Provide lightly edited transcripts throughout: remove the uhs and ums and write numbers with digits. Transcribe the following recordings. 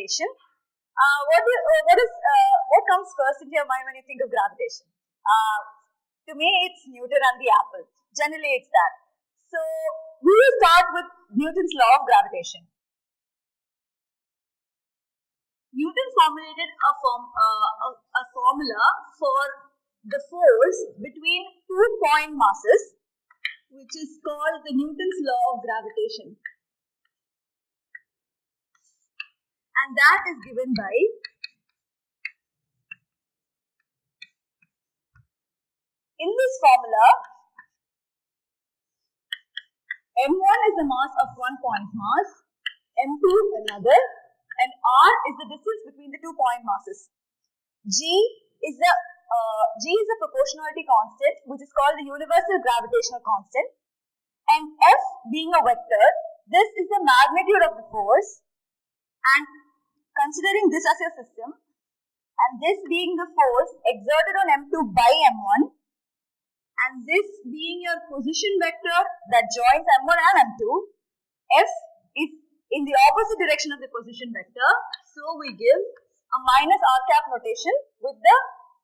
gravitation. What comes first into your mind when you think of gravitation? To me, it's Newton and the apple. Generally, it's that. So, we will start with Newton's law of gravitation. Newton formulated a formula for the force between two point masses, which is called the Newton's law of gravitation. And that is given by in this formula, m1 is the mass of one point mass, m2 another, and r is the distance between the 2 point masses. G is the proportionality constant, which is called the universal gravitational constant, and F being a vector, this is the magnitude of the force, and considering this as your system, and this being the force exerted on m2 by m1, and this being your position vector that joins m1 and m2, F is in the opposite direction of the position vector, so we give a minus r cap notation with the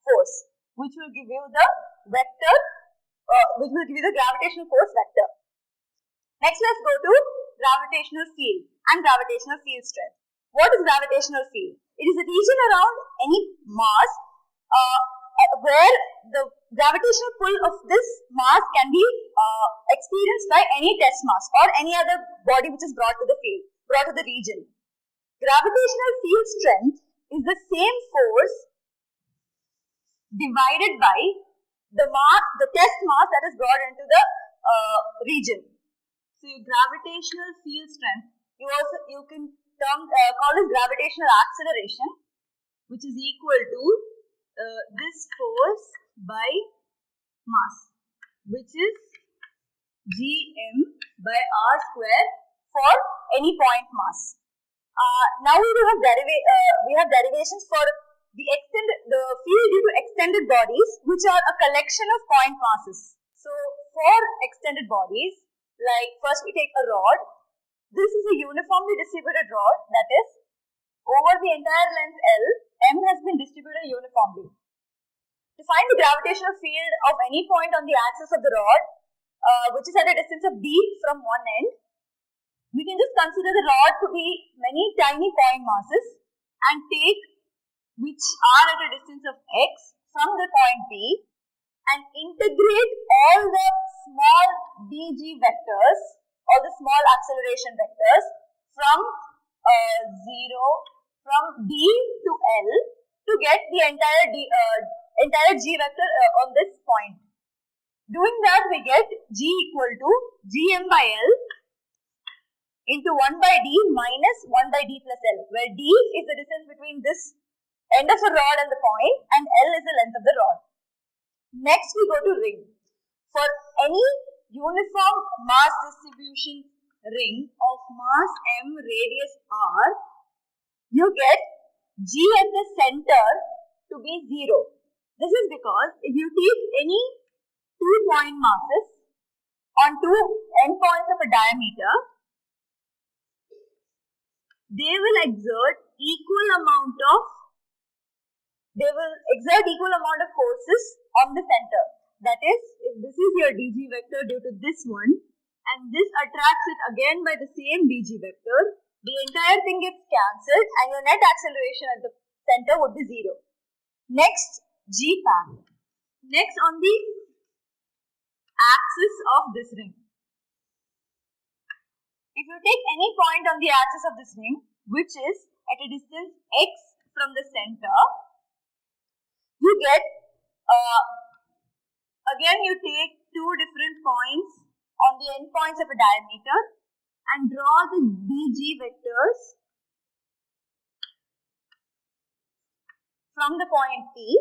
force, which will give you the vector, which will give you the gravitational force vector. Next, let's go to gravitational field and gravitational field strength. What is gravitational field? It is a region around any mass where the gravitational pull of this mass can be experienced by any test mass or any other body which is brought to the field, brought to the region. Gravitational field strength is the same force divided by the test mass that is brought into the region. So, gravitational field strength, you can call it gravitational acceleration, which is equal to this force by mass, which is Gm by r square for any point mass. Now we have derivations for the field due to extended bodies, which are a collection of point masses. So for extended bodies, like first we take a rod. This is a uniformly distributed rod, that is, over the entire length L, M has been distributed uniformly. To find the gravitational field of any point on the axis of the rod, which is at a distance of d from one end, we can just consider the rod to be many tiny point masses and take which are at a distance of x from the point B and integrate all the small dg vectors, all the small acceleration vectors from D to L to get the entire g vector on this point. Doing that, we get g equal to gm by L into 1 by d minus 1 by d plus L, where d is the distance between this end of the rod and the point, and L is the length of the rod. Next, we go to ring. For any uniform mass distribution ring of mass m, radius r, you get g at the center to be 0. This is because if you take any 2 point masses on two endpoints of a diameter, they will exert equal amount of forces on the center. That is, if this is your dg vector due to this one, and this attracts it again by the same dg vector, the entire thing gets cancelled and your net acceleration at the center would be 0. Next, g parallel. Next, on the axis of this ring. If you take any point on the axis of this ring, which is at a distance x from the center, you get, again you take two different points on the endpoints of a diameter and draw the dg vectors from the point P.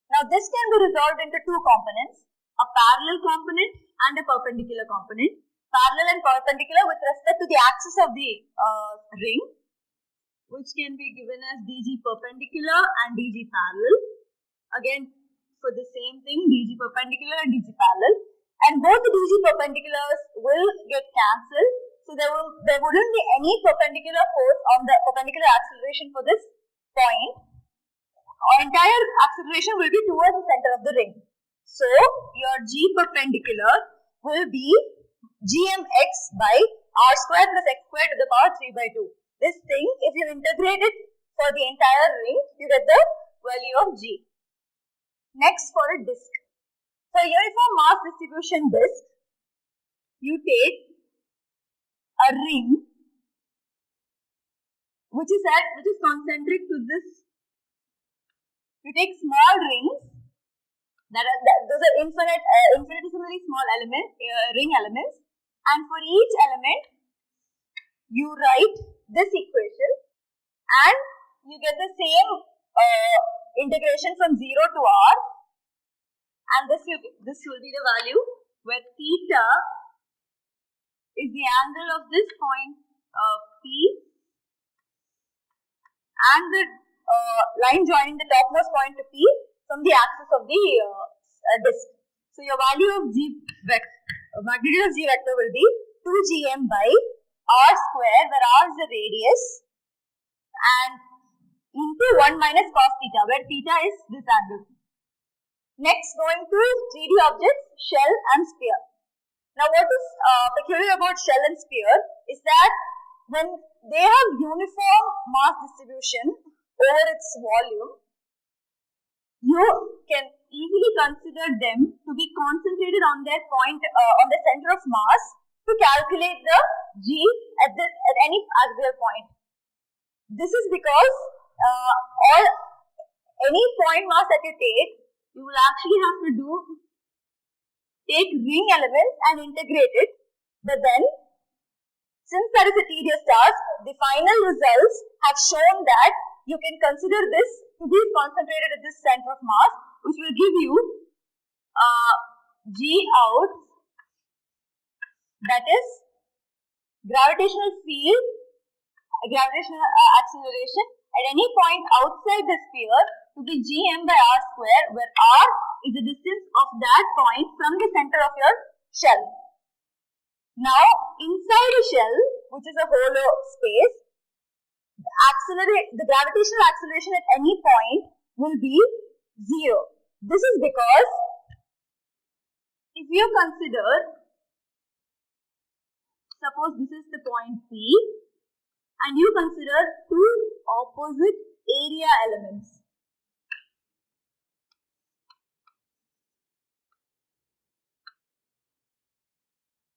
Now this can be resolved into two components, a parallel component and a perpendicular component. Parallel and perpendicular with respect to the axis of the ring, which can be given as dg perpendicular and dg parallel. Again, for the same thing, dg perpendicular and dg parallel. And both the dg perpendiculars will get cancelled. So there wouldn't be any perpendicular force on the perpendicular acceleration acceleration for this point, entire acceleration will be towards the center of the ring. So your G perpendicular will be gmx by r square plus x square to the power 3 by 2. This thing, if you integrate it for the entire ring, you get the value of G. Next, for a disk. For uniform mass distribution disk, you take a ring which is concentric to this. You take small rings those are infinitesimally small ring elements, and for each element you write this equation and you get the same integration from 0 to r, and this will be the value where theta is the angle of this point P and the line joining the topmost point to P from the axis of the disk. So your value of magnitude of G vector will be 2gm by r square, where r is the radius, and into 1 minus cos theta, where theta is this angle. Next, going to 3D objects, shell and sphere. Now what is peculiar about shell and sphere is that when they have uniform mass distribution over its volume, you can easily consider them to be concentrated on their point, on the center of mass, to calculate the G at any axial point. This is because any point mass that you take, you will actually have to take ring elements and integrate it. But then, since that is a tedious task, the final results have shown that you can consider this to be concentrated at this center of mass, which will give you G out, that is gravitational field, gravitational acceleration at any point outside the sphere to be gm by r square, where r is the distance of that point from the center of your shell. Now, inside a shell, which is a hollow space, the gravitational acceleration at any point will be 0. This is because if you consider, suppose this is the point P, and you consider two opposite area elements.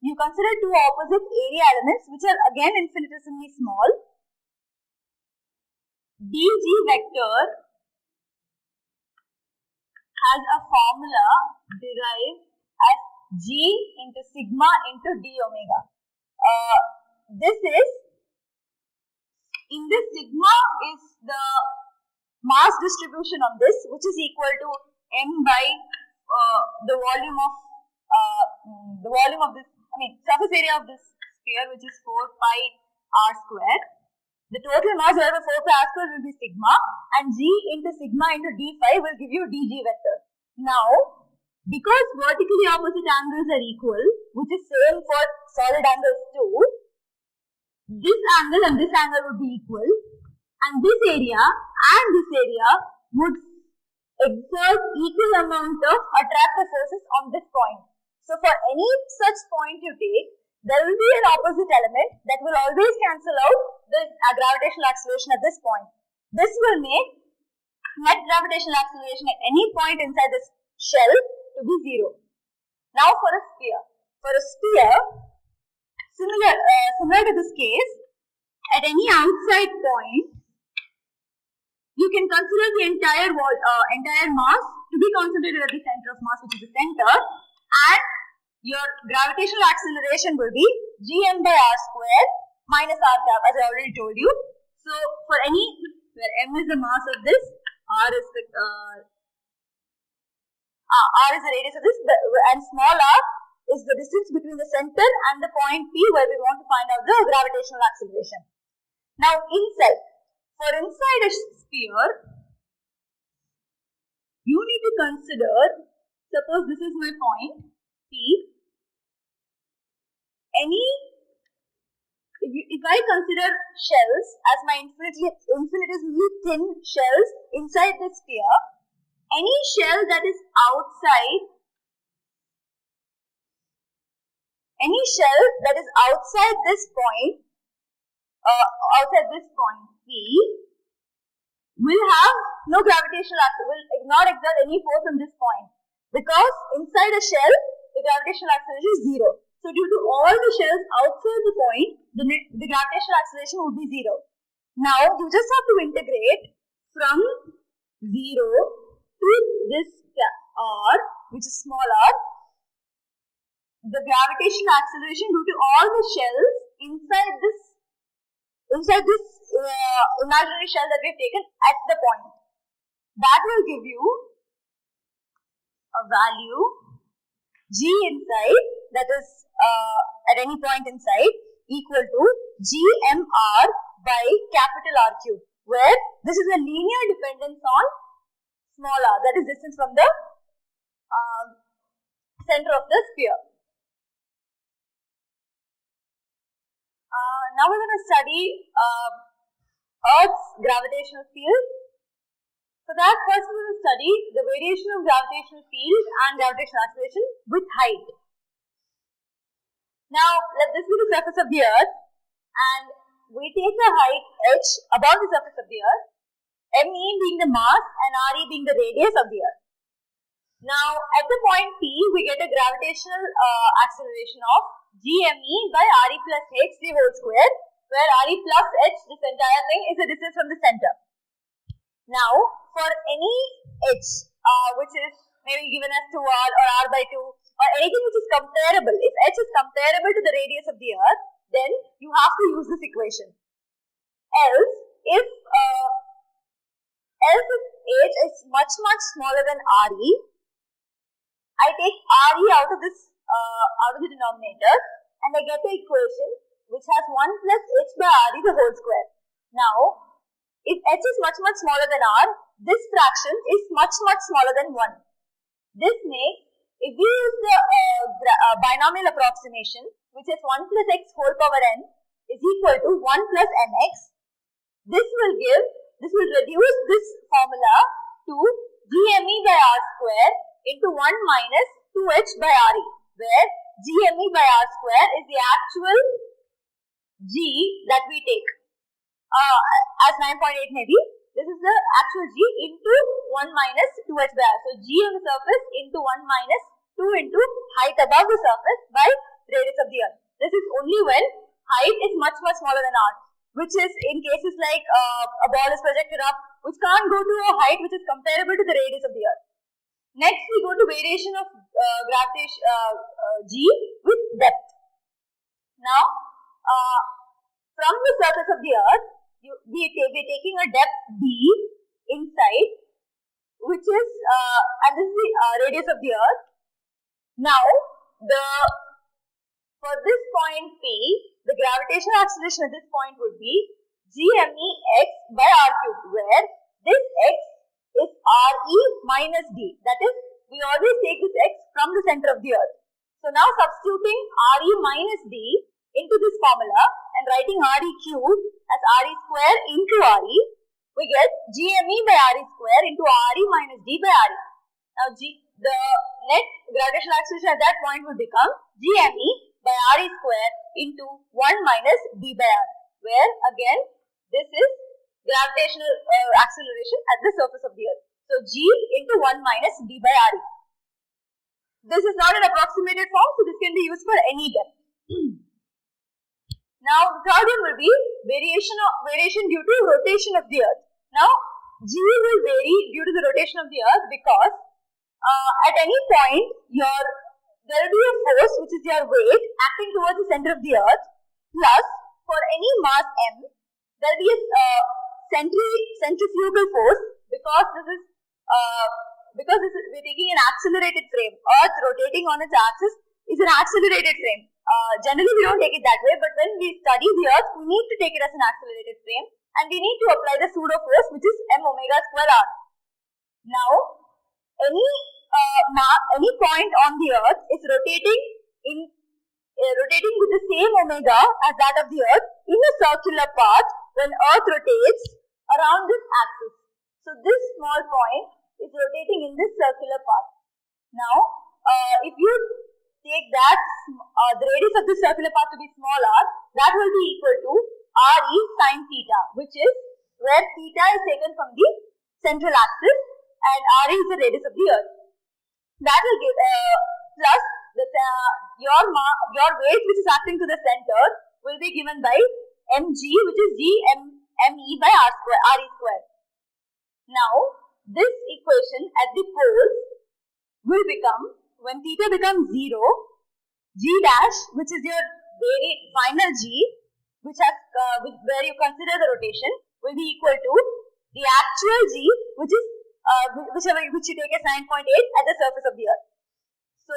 You consider two opposite area elements which are again infinitesimally small. dg vector has a formula derived as g into sigma into d omega. In this sigma is the mass distribution of this, which is equal to m by the volume of this, surface area of this sphere, which is 4 pi r square. The total mass over 4 pi r square will be sigma, and g into sigma into d phi will give you dg vector. Now, because vertically opposite angles are equal, which is same for solid angles too, this angle and this angle would be equal, and this area would exert equal amount of attractive forces on this point. So for any such point you take, there will be an opposite element that will always cancel out the gravitational acceleration at this point. This will make net gravitational acceleration at any point inside this shell to be 0. Now for a sphere. For a sphere, similar to this case, at any outside point, you can consider the entire mass to be concentrated at the center of mass, which is the center, and your gravitational acceleration will be gm by r square minus r cap, as I already told you. So for any, where m is the mass of this, r is the radius of this, and small r is the distance between the center and the point P where we want to find out the gravitational acceleration. Now inside a sphere, you need to consider, suppose this is my point P, any if I consider shells as my infinitesimally thin shells inside the sphere, any shell that is outside this point, P, will have no gravitational acceleration, will not exert any force on this point, because inside a shell the gravitational acceleration is 0. So due to all the shells outside the point, the gravitational acceleration would be 0. Now you just have to integrate from 0 to this r, which is small r, the gravitational acceleration due to all the shells inside this imaginary shell that we have taken at the point. That will give you a value G inside, that is at any point inside, equal to GMR by capital R cube, where this is a linear dependence on small r, that is distance from the center of the sphere. Now we're going to study Earth's gravitational field. For that, first we will study the variation of gravitational field and gravitational acceleration with height. Now, let this be the surface of the Earth, and we take a height h above the surface of the Earth, me being the mass and re being the radius of the Earth. Now, at the point P, we get a gravitational acceleration of Gme by re plus h the whole square, where re plus h, this entire thing, is the distance from the center. Now, for any h, which is maybe given as 2r or r by 2, or anything which is comparable, if h is comparable to the radius of the Earth, then you have to use this equation. Else, if h is much smaller than re, I take re out of the denominator, and I get the equation which has 1 plus h by re the whole square. Now, if h is much smaller than r, this fraction is much smaller than 1. This makes, if we use the binomial approximation, which is 1 plus x whole power n is equal to 1 plus nx, this will reduce this formula to Gme by r square into 1 minus 2h by re, where Gme by r square is the actual G that we take as 9.8 maybe. This is the actual G into 1 minus 2h by r. So G on the surface into 1 minus 2 into height above the surface by radius of the Earth. This is only when height is much smaller than r, which is in cases like a ball is projected up, which can't go to a height which is comparable to the radius of the Earth. Next, we go to variation of gravitation G with depth. Now, from the surface of the Earth, we are taking a depth d inside, which is and this is the radius of the Earth. Now, for this point P, the gravitational acceleration at this point would be Gme x by r cube, where this x is re minus d. That is, we always take this x from the center of the Earth. So now substituting re minus d into this formula and writing re cube as re square into re, we get Gme by re square into re minus d by re. Now the net gravitational acceleration at that point will become Gme by re square into 1 minus d by r, where again this is gravitational acceleration at the surface of the Earth. So G into 1 minus d by re. This is not an approximated form, so this can be used for any depth. Now, the third one will be variation due to rotation of the Earth. Now, G will vary due to the rotation of the Earth because at any point there will be a force, which is your weight, acting towards the center of the Earth, plus for any mass m, there will be a centrifugal force, because we're taking an accelerated frame. Earth rotating on its axis is an accelerated frame. Generally, we don't take it that way, but when we study the Earth, we need to take it as an accelerated frame, and we need to apply the pseudo force, which is m omega square r. Now, any point on the Earth is rotating in rotating with the same omega as that of the Earth in a circular path when Earth rotates around this axis. So this small point is rotating in this circular path. Now, if you take that, the radius of the circular path to be small r, that will be equal to Re sin theta, which is where theta is taken from the central axis and Re is the radius of the Earth. That will give plus your weight which is acting to the center will be given by mg, which is me by re square. Now, this equation at the poles will become, when theta becomes 0, g dash, which is your final g, which has where you consider the rotation, will be equal to the actual g, which is which you take as 9.8 at the surface of the Earth. So,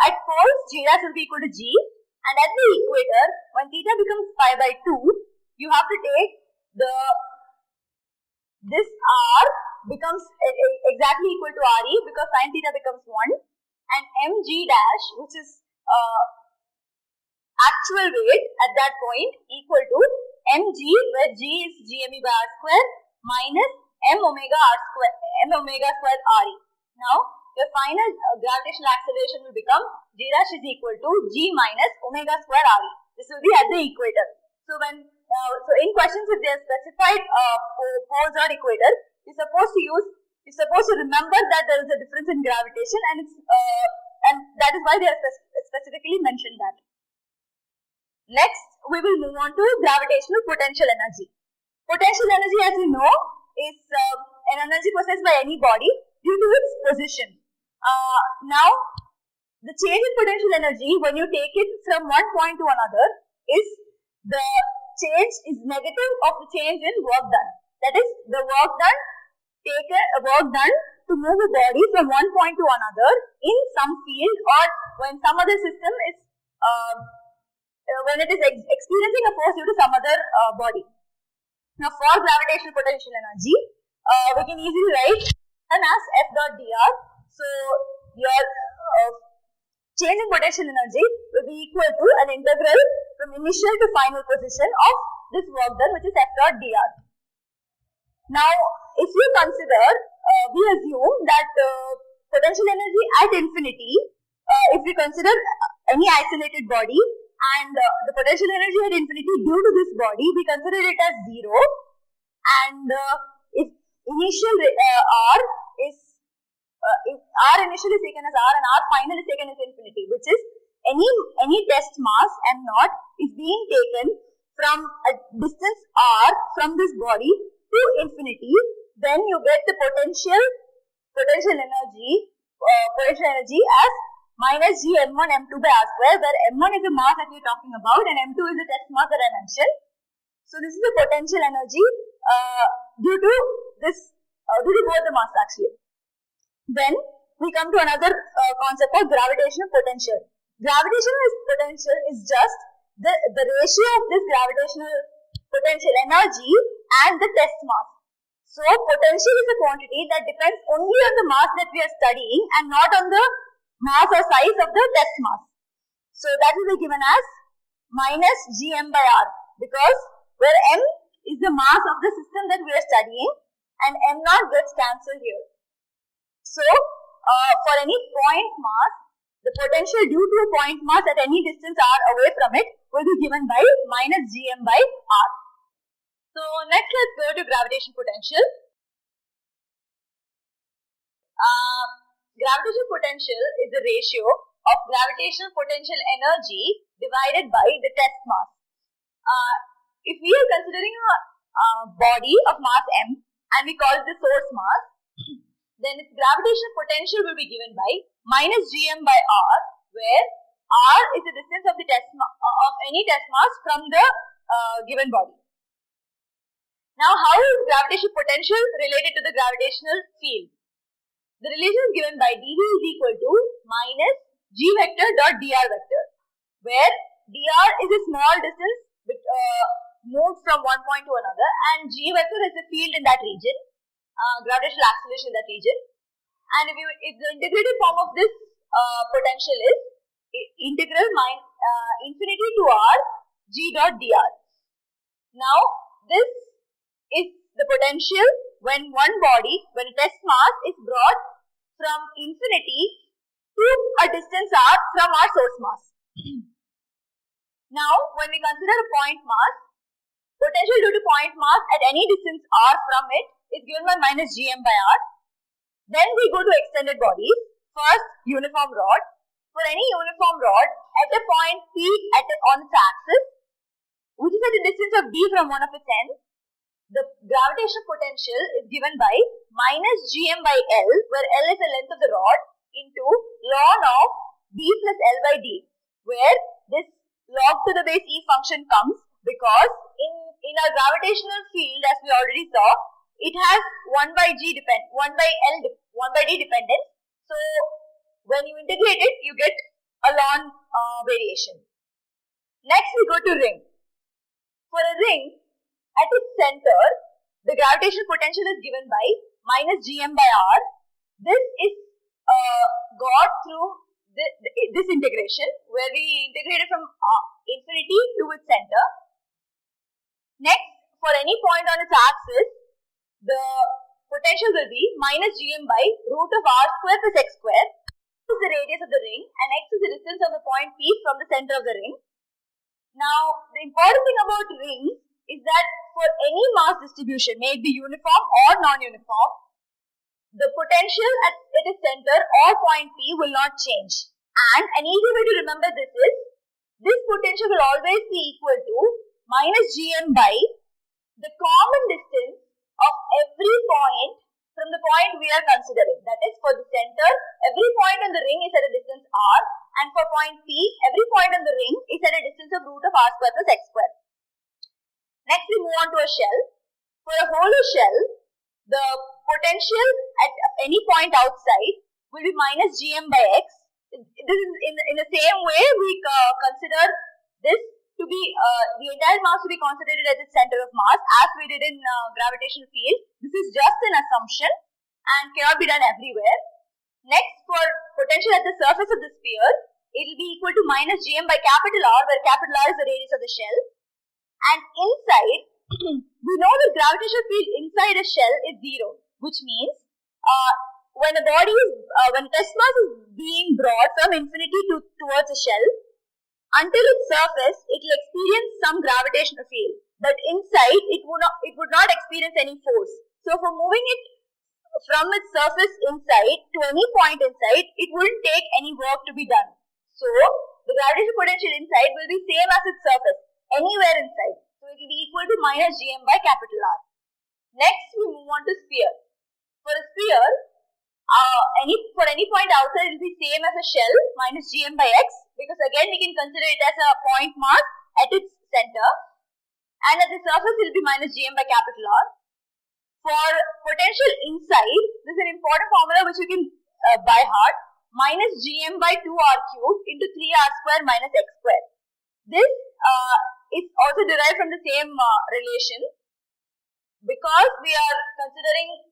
at poles, g dash will be equal to g, and at the equator, when theta becomes pi by 2, you have to take this r becomes exactly equal to Re because sin theta becomes 1, and mg dash, which is actual weight at that point, equal to mg, where g is gme by r square minus m omega square Re. Now, your final gravitational acceleration will become g dash is equal to g minus omega square Re. This will be at the equator. So when in questions, if they are specified poles or equator, you're supposed to remember that there is a difference in gravitation, and that is why they are specifically mentioned that. Next, we will move on to gravitational potential energy. Potential energy, as you know, is an energy possessed by any body due to its position. Now, the change in potential energy when you take it from one point to another is the change is negative of the change in work done. That is, the work done to move a body from one point to another in some field or when some other system is when it is experiencing a force due to some other body. Now, for gravitational potential energy, we can easily write as F dot dr. So, your change in potential energy will be equal to an integral from initial to final position of this work done, which is F dot dr. Now, if you consider, we assume that potential energy at infinity, if we consider any isolated body and the potential energy at infinity due to this body, we consider it as 0, and if initial r is if r initial is taken as r and r final is taken as infinity, which is any test mass m naught is being taken from a distance r from this body to infinity, then you get the potential energy as minus g m1 m2 by r square, where m1 is the mass that we are talking about and m2 is the test mass that I mentioned. So this is the potential energy due to both the mass actually. Then we come to another concept of gravitational potential. Gravitational potential is just the ratio of this gravitational potential energy and the test mass. So potential is a quantity that depends only on the mass that we are studying and not on the mass or size of the test mass. So that will be given as minus gm by r, because where m is the mass of the system that we are studying and m naught gets cancelled here. So, for any point mass, the potential due to a point mass at any distance r away from it will be given by minus gm by r. So, next let's go to gravitational potential. Gravitational potential is the ratio of gravitational potential energy divided by the test mass. If we are considering a body of mass m and we call it the source mass, then its gravitational potential will be given by minus gm by r, where r is the distance of the of any test mass from the given body. Now, how is gravitational potential related to the gravitational field? The relation is given by dV is equal to minus g vector dot dr vector, where dr is a small distance moved from one point to another, and g vector is the field in that region, gravitational acceleration in that region. And if the integrated form of this potential is integral infinity to r g dot dr. Now, this is the potential when a test mass is brought from infinity to a distance r from our source mass. Now, when we consider a point mass, potential due to point mass at any distance r from it is given by minus gm by r. Then we go to extended bodies. First, uniform rod. For any uniform rod at a point P on its axis, which is at a distance of d from one of its ends, the gravitational potential is given by minus gm by L, where L is the length of the rod, into ln of b plus L by d, where this log to the base e function comes because in our gravitational field, as we already saw, it has 1 by d dependence. So when you integrate it, you get a ln variation. Next, we go to ring. For a ring, at its center, the gravitational potential is given by minus gm by r. This is got through this integration, where we integrated from infinity to its center. Next, for any point on its axis, the potential will be minus gm by root of r square plus x square. This is the radius of the ring, and x is the distance of the point P from the center of the ring. Now, the important thing about rings is that for any mass distribution, may it be uniform or non-uniform, the potential at its center or point P will not change. And an easy way to remember this is, this potential will always be equal to minus gm by the common distance of every point from the point we are considering. That is, for the center, every point on the ring is at a distance r, and for point P, every point on the ring is at a distance of root of r square plus x square. Next, we move on to a shell. For a hollow shell, the potential at any point outside will be minus gm by x. This is in the same way we consider this to be the entire mass to be concentrated at its center of mass, as we did in gravitational field. This is just an assumption and cannot be done everywhere. Next, for potential at the surface of the sphere, it will be equal to minus gm by capital R, where capital R is the radius of the shell. And inside, we know the gravitational field inside a shell is 0, which means when a body is, when test mass is being brought from infinity towards a shell, until its surface, it will experience some gravitational field, but inside it would not experience any force. So for moving it from its surface inside to any point inside, it wouldn't take any work to be done. So the gravitational potential inside will be same as its surface, anywhere inside. So it will be equal to minus gm by capital R. Next, we move on to sphere. For a sphere, for any point outside, it will be same as a shell, minus gm by x, because again we can consider it as a point mass at its center, and at the surface it will be minus gm by capital R. For potential inside, this is an important formula which you can by heart, minus gm by 2r cubed into 3r square minus x square. This is also derived from the same relation, because we are considering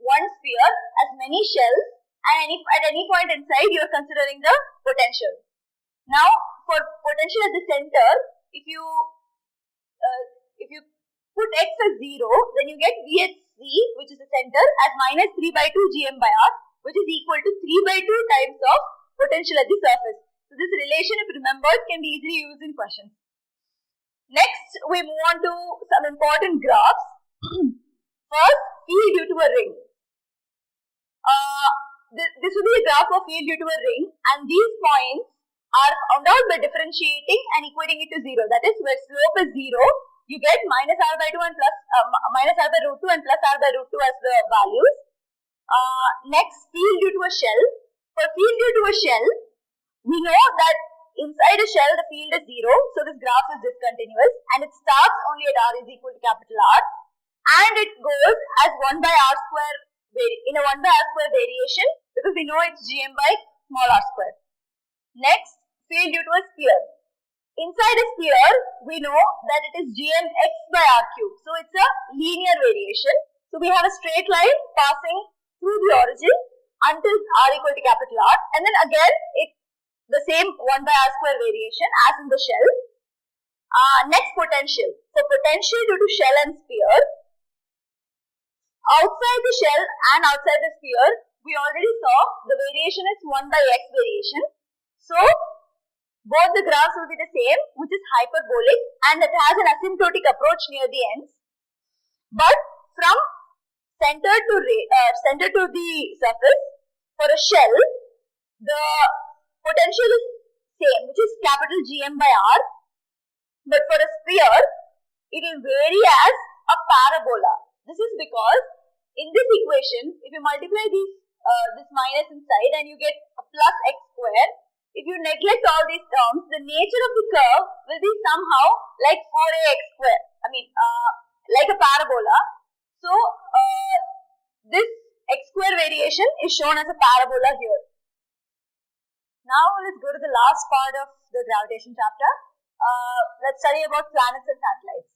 one sphere as many shells, and at any point inside you are considering the potential. Now, for potential at the center, if you put x as 0, then you get V at C, which is the center, as minus 3 by 2 gm by r, which is equal to 3 by 2 times of potential at the surface. So this relation, if remembered, can be easily used in questions. Next, we move on to some important graphs. First, field due to a ring. This will be a graph of field due to a ring, and these points are found out by differentiating and equating it to 0. That is, where slope is 0, you get minus r by 2 and plus minus r by root 2 and plus r by root 2 as the values. Next, field due to a shell. For field due to a shell, we know that inside a shell the field is 0, so this graph is discontinuous, and it starts only at r is equal to capital R, and it goes as 1 by r square in a 1 by r square variation, because we know it's gm by small r square. Next, field due to a sphere. Inside a sphere, we know that it is gm x by r cube. So it's a linear variation. So we have a straight line passing through the origin until r equal to capital R, and then again it the same 1 by r square variation as in the shell. Next, potential. So potential due to shell and sphere. Outside the shell and outside the sphere, we already saw the variation is 1 by x variation. So both the graphs will be the same, which is hyperbolic, and it has an asymptotic approach near the ends. But from center to the surface, for a shell, the potential is same, which is capital Gm by r. But for a sphere, it will vary as a parabola. This is because in this equation, if you multiply this minus inside and you get a plus x square, if you neglect all these terms, the nature of the curve will be somehow like 4ax square. Like a parabola. So, this x square variation is shown as a parabola here. Now, let's go to the last part of the gravitation chapter. Let's study about planets and satellites.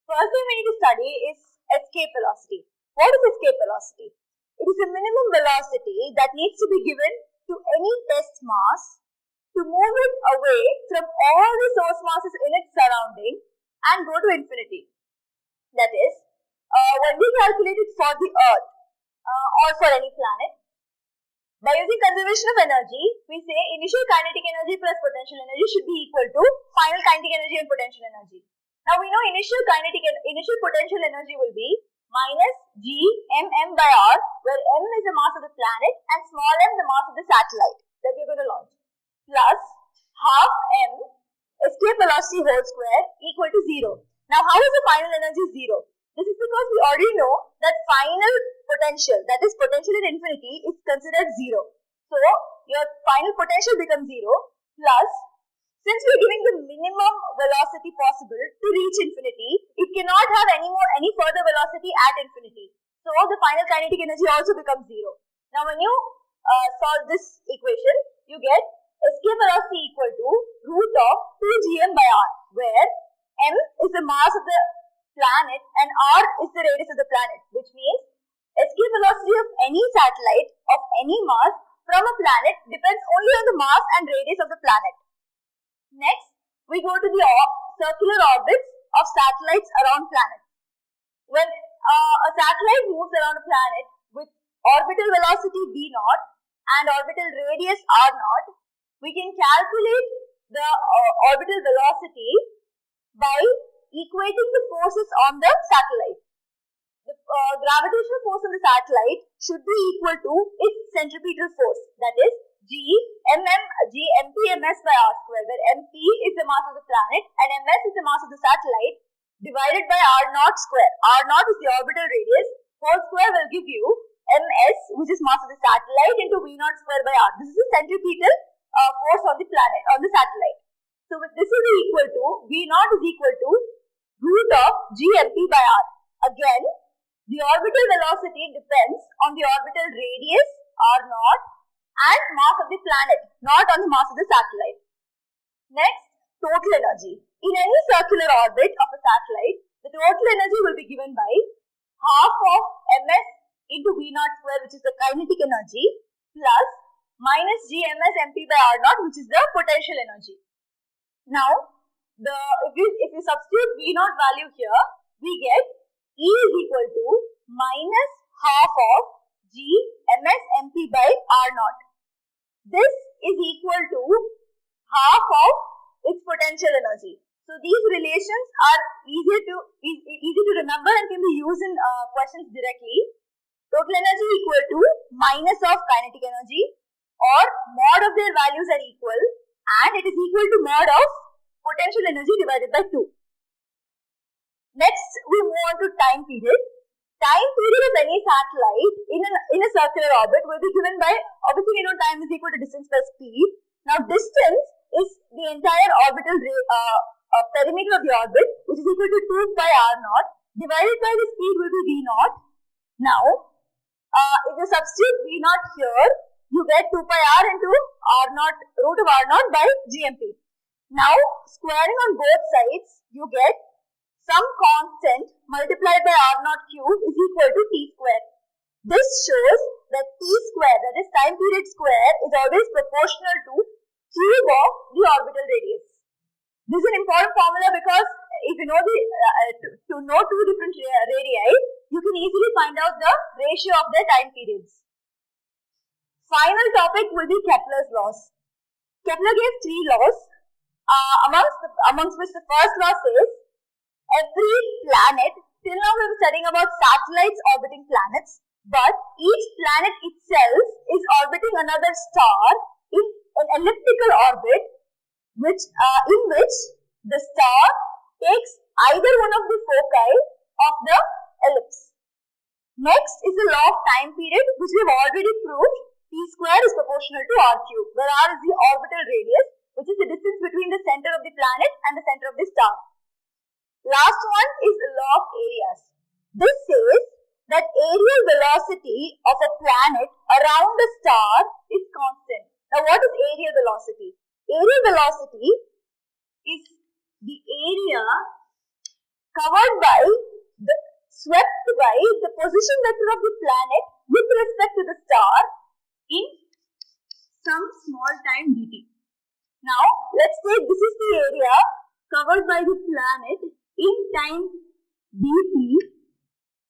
First thing we need to study is escape velocity. What is escape velocity? It is a minimum velocity that needs to be given to any test mass to move it away from all the source masses in its surrounding and go to infinity. That is, when we calculate it for the Earth or for any planet, by using conservation of energy, we say initial kinetic energy plus potential energy should be equal to final kinetic energy and potential energy. Now we know initial potential energy will be minus g mm by r, where m is the mass of the planet and small m the mass of the satellite that we are going to launch, plus half m escape velocity whole square equal to 0. Now how is the final energy 0? This is because we already know that final potential, that is potential in infinity, is considered 0. So your final potential becomes 0, plus since we are giving the minimum velocity possible to reach infinity, it cannot have any further velocity at infinity. So the final kinetic energy also becomes 0. Now when you solve this equation, you get escape velocity equal to root of 2 gm by r, where m is the mass of the planet and r is the radius of the planet, which means escape velocity of any satellite of any mass from a planet depends only on the mass and radius of the planet. Next, we go to the circular orbits of satellites around planets. When a satellite moves around a planet with orbital velocity v0 and orbital radius r0, we can calculate the orbital velocity by equating the forces on the satellite. The gravitational force on the satellite should be equal to its centripetal force, that is mp/ms by r square, where mp is the mass of the planet and ms is the mass of the satellite, divided by r0 square. R0 is the orbital radius, whole square will give you ms, which is mass of the satellite, into v0 square by r. This is the centripetal force on the planet, on the satellite. So this will be equal to, v0 is equal to root of gmp by r. Again, the orbital velocity depends on the orbital radius r0 and mass of the planet, not on the mass of the satellite. Next, total energy. In any circular orbit of a satellite, the total energy will be given by half of ms into v0 square, which is the kinetic energy, plus minus gms mp by r0, which is the potential energy. Now, if you substitute v0 value here, we get E is equal to minus half of g ms mp by r0. This is equal to half of its potential energy. So these relations are easy to remember and can be used in questions directly. Total energy equal to minus of kinetic energy, or mod of their values are equal, and it is equal to mod of potential energy divided by 2. Next, we move on to time period. Time period of any satellite in a circular orbit will be given by, obviously we know time is equal to distance plus speed. Now distance is the entire orbital perimeter of the orbit, which is equal to 2 pi r0, divided by the speed will be v0. Now, if you substitute v0 here, you get 2 pi r into r0, root of r0 by gmp. Now, squaring on both sides, you get some constant multiplied by r0 cube is equal to t square. This shows that t square, that is time period square, is always proportional to cube of the orbital radius. This is an important formula because if you know to know two different radii, you can easily find out the ratio of their time periods. Final topic will be Kepler's laws. Kepler gave three laws, amongst which the first law says every planet, till now we were studying about satellites orbiting planets, but each planet itself is orbiting another star in an elliptical orbit, in which the star takes either one of the foci of the ellipse. Next is the law of time period, which we have already proved. T square is proportional to r cube, where r is the orbital radius, which is the distance between the center of the planet and the center of the star. Last one is the law of areas. This says that areal velocity of a planet around a star is constant. Now, what is areal velocity? Areal velocity is the area swept by the position vector of the planet with respect to the star in some small time dt. Now, let's say this is the area covered by the planet in time dt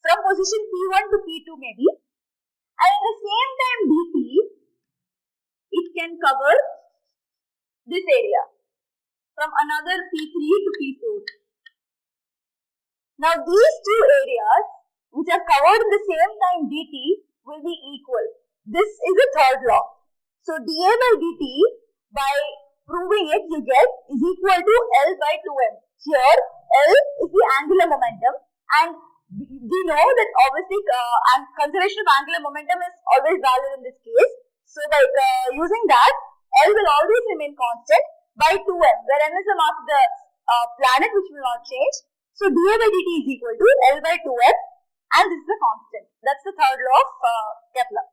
from position P1 to P2 maybe, and in the same time dt, it can cover this area from another P3 to P4. Now, these two areas which are covered in the same time dt will be equal. This is the third law. So, dA by dt, by proving it, you get is equal to L by 2m. Here, L is the angular momentum, and we know that obviously conservation of angular momentum is always valid in this case. So, by using that, L will always remain constant by 2m, where m is the mass of the planet, which will not change. So, dA by dt is equal to L by 2m, and this is the constant. That's the third law of Kepler.